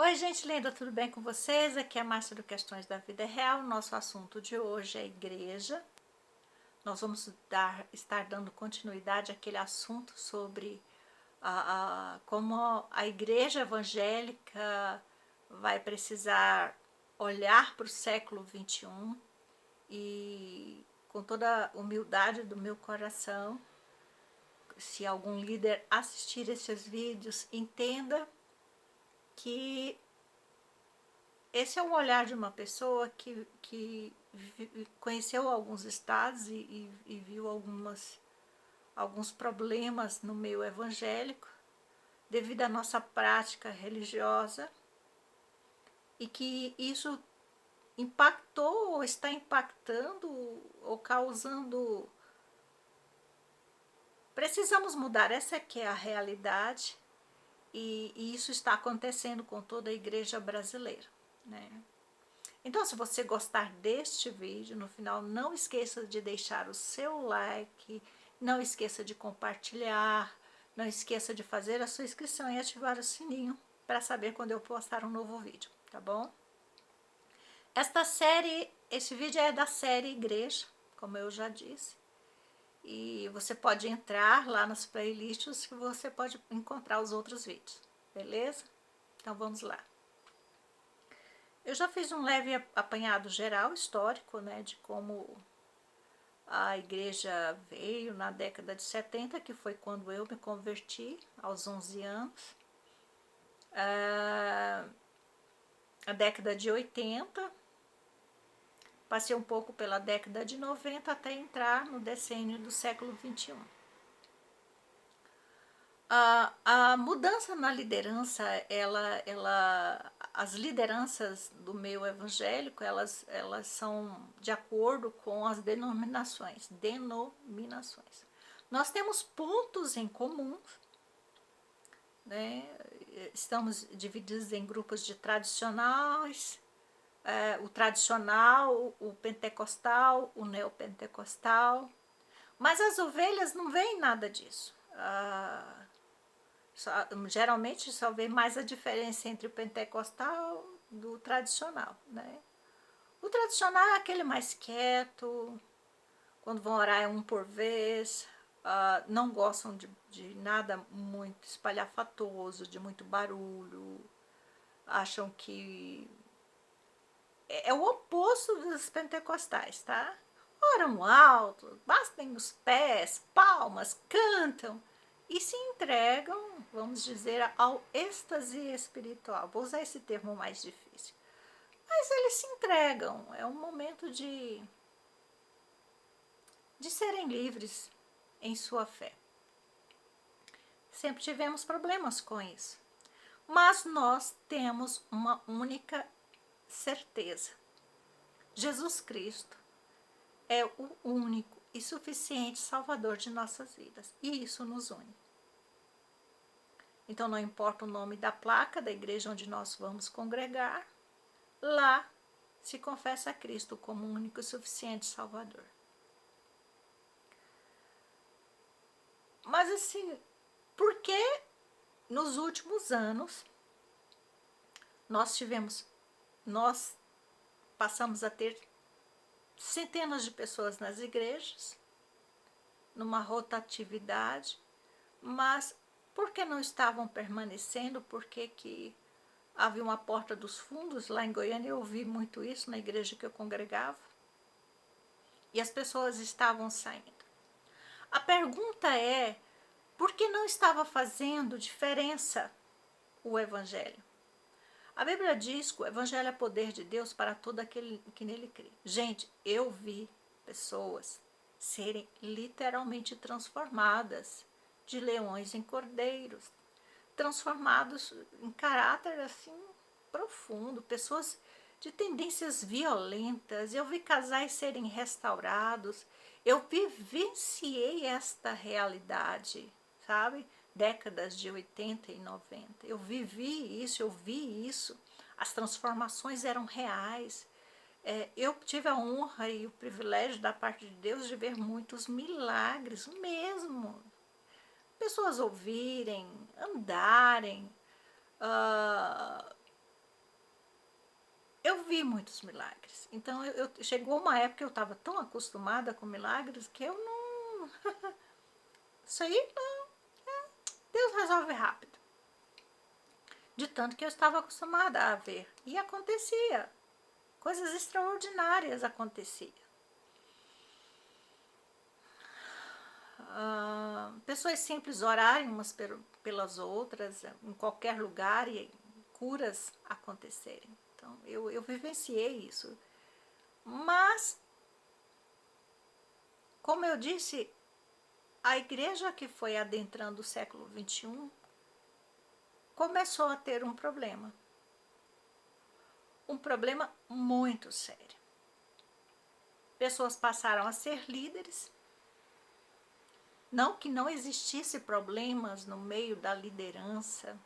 Oi, gente linda, tudo bem com vocês? Aqui é a Márcia do Questões da Vida Real. Nosso assunto de hoje é igreja. Nós vamos estar dando continuidade àquele assunto sobre como a igreja evangélica vai precisar olhar para o século XXI e, com toda a humildade do meu coração, se algum líder assistir esses vídeos, entenda que esse é o olhar de uma pessoa que conheceu alguns estados e viu alguns problemas no meio evangélico devido à nossa prática religiosa e que isso impactou ou está impactando ou causando. Precisamos mudar, essa é que é a realidade e isso está acontecendo com toda a igreja brasileira, né? Então, se você gostar deste vídeo, no final não esqueça de deixar o seu like, não esqueça de compartilhar, não esqueça de fazer a sua inscrição e ativar o sininho para saber quando eu postar um novo vídeo, tá bom? Esse vídeo é da série Igreja, como eu já disse, e você pode entrar lá nas playlists que você pode encontrar os outros vídeos, beleza? Então vamos lá. Eu já fiz um leve apanhado geral histórico, né, de como a igreja veio na década de 70, que foi quando eu me converti, aos 11 anos. A década de 80, passei um pouco pela década de 90 até entrar no decênio do século XXI. A mudança na liderança, as lideranças do meio evangélico, elas são de acordo com as denominações. Nós temos pontos em comum, né? Estamos divididos em grupos de tradicionais, o tradicional, o pentecostal, o neopentecostal, mas as ovelhas não veem nada disso. Geralmente só vê mais a diferença entre o pentecostal do tradicional, né? O tradicional é aquele mais quieto, quando vão orar é um por vez, não gostam de nada muito espalhafatoso, de muito barulho, acham que é o oposto dos pentecostais, tá? Oram alto, bastem os pés, palmas, cantam e se entregam, vamos dizer, ao êxtase espiritual. Vou usar esse termo mais difícil. Mas eles se entregam, é um momento de serem livres em sua fé. Sempre tivemos problemas com isso. Mas nós temos uma única certeza. Jesus Cristo é o único e suficiente Salvador de nossas vidas. E isso nos une. Então, não importa o nome da placa da igreja onde nós vamos congregar, lá se confessa a Cristo como o único e suficiente Salvador. Mas assim, por que nos últimos anos nós passamos a ter centenas de pessoas nas igrejas, numa rotatividade, mas por que não estavam permanecendo? Por que havia uma porta dos fundos? Lá em Goiânia eu ouvi muito isso na igreja que eu congregava. E as pessoas estavam saindo. A pergunta é, por que não estava fazendo diferença o Evangelho? A Bíblia diz que o Evangelho é poder de Deus para todo aquele que nele crê. Gente, eu vi pessoas serem literalmente transformadas de leões em cordeiros, transformados em caráter assim profundo, pessoas de tendências violentas. Eu vi casais serem restaurados, eu vivenciei esta realidade, sabe? Décadas de 80 e 90. Eu vivi isso, eu vi isso. As transformações eram reais. Eu tive a honra e o privilégio da parte de Deus de ver muitos milagres mesmo. Pessoas ouvirem, andarem, eu vi muitos milagres. Então, chegou uma época que eu estava tão acostumada com milagres que eu não... Isso aí, não, Deus resolve rápido. De tanto que eu estava acostumada a ver. E acontecia. Coisas extraordinárias aconteciam. Pessoas simples orarem umas pelas outras, em qualquer lugar, e curas acontecerem. Então, eu vivenciei isso. Mas, como eu disse, a igreja que foi adentrando o século XXI começou a ter um problema. Um problema muito sério. Pessoas passaram a ser líderes. Não que não existisse problemas no meio da liderança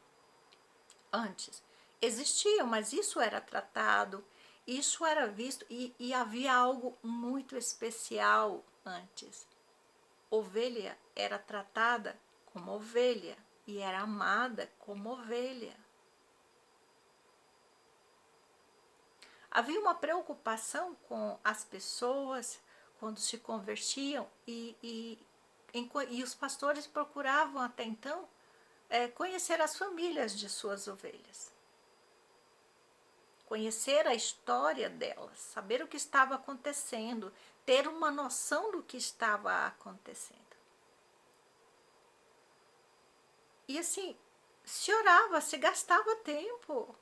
antes. Existiam, mas isso era tratado, isso era visto e havia algo muito especial antes. Ovelha era tratada como ovelha e era amada como ovelha. Havia uma preocupação com as pessoas quando se convertiam e os pastores procuravam até então conhecer as famílias de suas ovelhas. Conhecer a história delas, saber o que estava acontecendo, ter uma noção do que estava acontecendo. E assim, se orava, se gastava tempo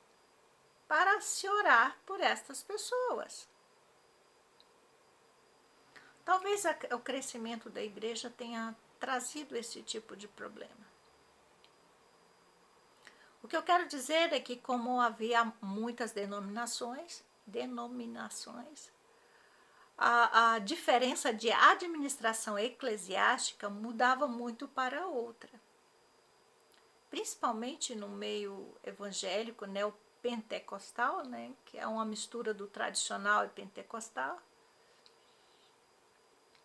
para se orar por estas pessoas. Talvez o crescimento da igreja tenha trazido esse tipo de problema. O que eu quero dizer é que, como havia muitas denominações, a diferença de administração eclesiástica mudava muito para outra. Principalmente no meio evangélico, neopentecostal, né, que é uma mistura do tradicional e pentecostal.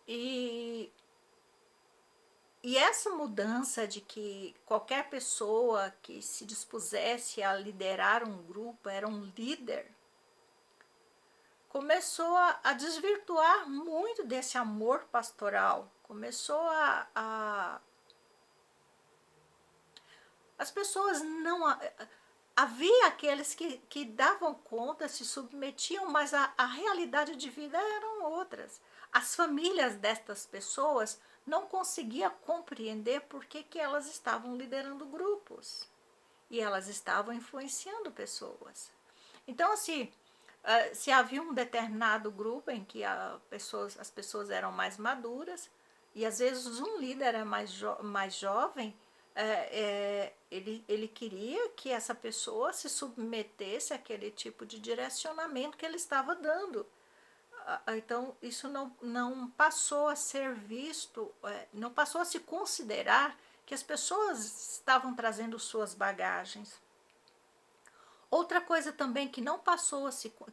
E essa mudança de que qualquer pessoa que se dispusesse a liderar um grupo era um líder, começou a desvirtuar muito desse amor pastoral. Começou as pessoas não... Havia aqueles que davam conta, se submetiam, mas a realidade de vida eram outras. As famílias destas pessoas não conseguiam compreender por que elas estavam liderando grupos. E elas estavam influenciando pessoas. Então, assim, se havia um determinado grupo em que as pessoas eram mais maduras, e às vezes um líder era mais jovem, ele queria que essa pessoa se submetesse àquele tipo de direcionamento que ele estava dando. Então, isso não passou a ser visto, não passou a se considerar que as pessoas estavam trazendo suas bagagens. Outra coisa também que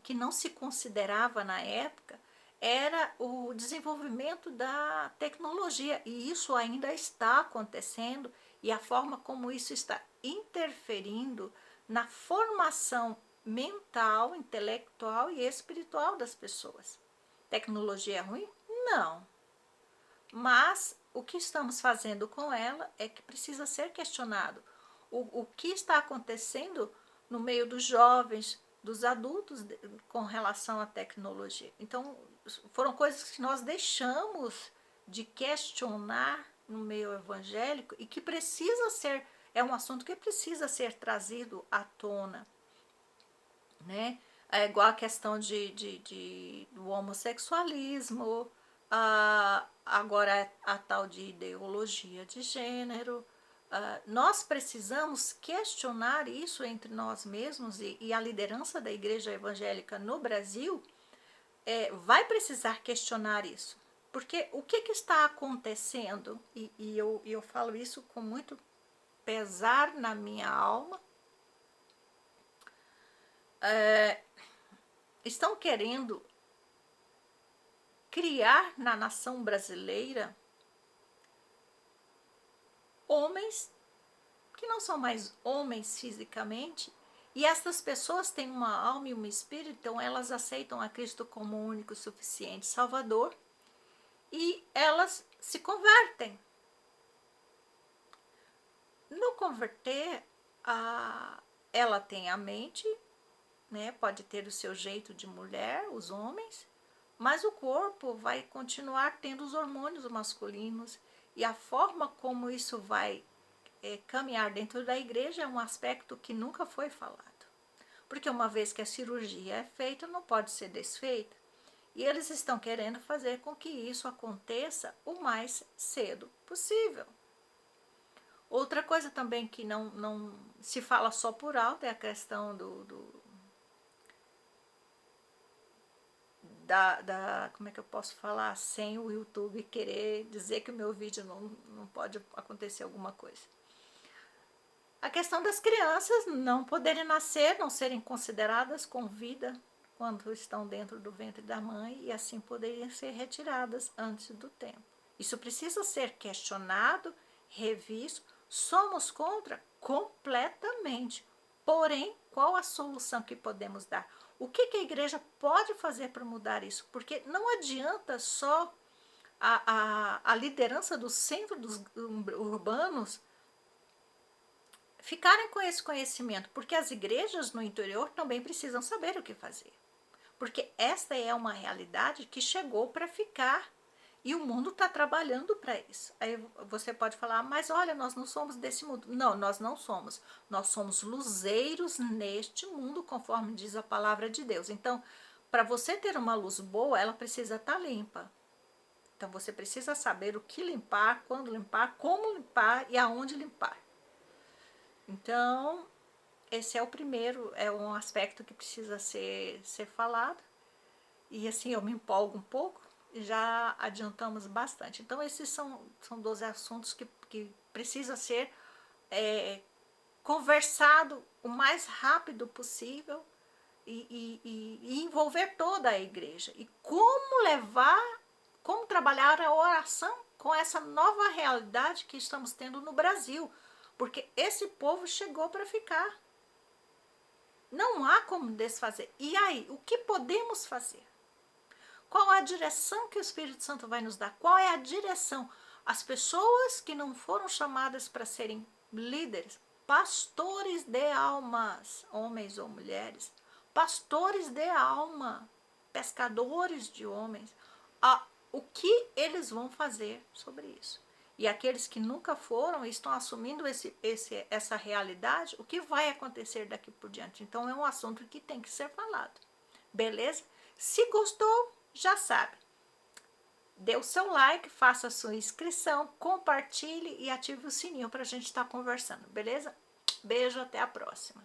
que não se considerava na época, era o desenvolvimento da tecnologia, e isso ainda está acontecendo, e a forma como isso está interferindo na formação mental, intelectual e espiritual das pessoas. Tecnologia é ruim? Não. Mas o que estamos fazendo com ela é que precisa ser questionado. O que está acontecendo no meio dos jovens, dos adultos, com relação à tecnologia. Então, foram coisas que nós deixamos de questionar no meio evangélico e que precisa ser, é um assunto que precisa ser trazido à tona, né? É igual a questão do homossexualismo, agora a tal de ideologia de gênero. Nós precisamos questionar isso entre nós mesmos, e a liderança da igreja evangélica no Brasil vai precisar questionar isso. Porque o que está acontecendo, e eu falo isso com muito pesar na minha alma, estão querendo criar na nação brasileira homens que não são mais homens fisicamente, E essas pessoas têm uma alma e um espírito, então elas aceitam a Cristo como o único, suficiente Salvador e elas se convertem. No converter, ela tem a mente, né? Pode ter o seu jeito de mulher, os homens, mas o corpo vai continuar tendo os hormônios masculinos e a forma como isso vai caminhar dentro da igreja é um aspecto que nunca foi falado. Porque uma vez que a cirurgia é feita, não pode ser desfeita. E eles estão querendo fazer com que isso aconteça o mais cedo possível. Outra coisa também que não se fala só por alto é a questão como é que eu posso falar sem o YouTube querer dizer que o meu vídeo não pode acontecer alguma coisa. A questão das crianças não poderem nascer, não serem consideradas com vida quando estão dentro do ventre da mãe e assim poderem ser retiradas antes do tempo. Isso precisa ser questionado, revisto. Somos contra completamente. Porém, qual a solução que podemos dar? O que a igreja pode fazer para mudar isso? Porque não adianta só a liderança dos centros urbanos ficarem com esse conhecimento, porque as igrejas no interior também precisam saber o que fazer. Porque esta é uma realidade que chegou para ficar e o mundo está trabalhando para isso. Aí você pode falar, mas olha, nós não somos desse mundo. Não, nós não somos. Nós somos luzeiros neste mundo, conforme diz a palavra de Deus. Então, para você ter uma luz boa, ela precisa estar limpa. Então, você precisa saber o que limpar, quando limpar, como limpar e aonde limpar. Então, esse é o primeiro, é um aspecto que precisa ser falado. E assim, eu me empolgo um pouco e já adiantamos bastante. Então, esses são 12 assuntos que precisa ser conversado o mais rápido possível e envolver toda a igreja. E como trabalhar a oração com essa nova realidade que estamos tendo no Brasil. Porque esse povo chegou para ficar. Não há como desfazer. E aí, o que podemos fazer? Qual a direção que o Espírito Santo vai nos dar? Qual é a direção? As pessoas que não foram chamadas para serem líderes, pastores de almas, homens ou mulheres, pastores de alma, pescadores de homens, o que eles vão fazer sobre isso? E aqueles que nunca foram e estão assumindo essa realidade, o que vai acontecer daqui por diante? Então é um assunto que tem que ser falado. Beleza? Se gostou, já sabe. Dê o seu like, faça a sua inscrição, compartilhe e ative o sininho para a gente estar conversando, beleza? Beijo, até a próxima.